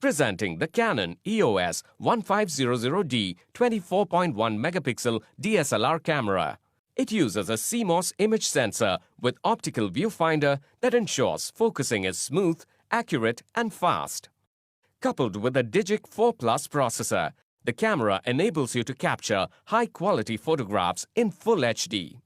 Presenting the Canon EOS 1500D 24.1 megapixel DSLR camera. It uses a CMOS image sensor with optical viewfinder that ensures focusing is smooth, accurate and fast. Coupled with a Digic 4 Plus processor, the camera enables you to capture high-quality photographs in Full HD.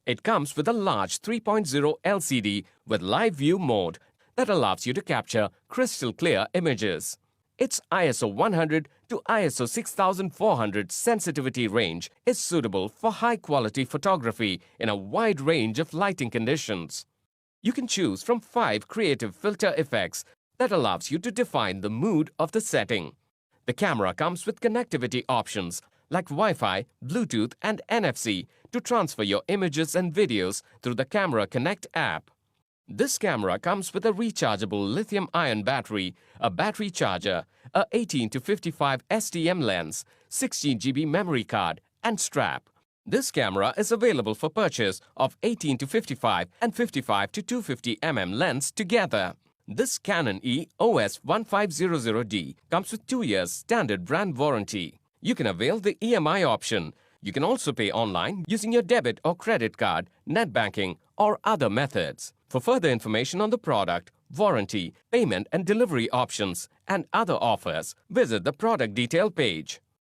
It comes with a large 3.0 LCD with live view mode that allows you to capture crystal clear images. Its ISO 100 to ISO 6400 sensitivity range is suitable for high-quality photography in a wide range of lighting conditions. You can choose from 5 creative filter effects that allows you to define the mood of the setting. The camera comes with connectivity options like Wi-Fi, Bluetooth and NFC to transfer your images and videos through the Camera Connect app. This camera comes with a rechargeable lithium-ion battery, a battery charger, a 18 to 55 STM lens, 16 GB memory card and strap. This camera is available for purchase of 18 to 55 and 55 to 250 mm lens together. This Canon EOS 1500D comes with 2 years standard brand warranty. You can avail the EMI option. You can also pay online using your debit or credit card, net banking or other methods. For further information on the product, warranty, payment and delivery options and other offers, visit the product detail page.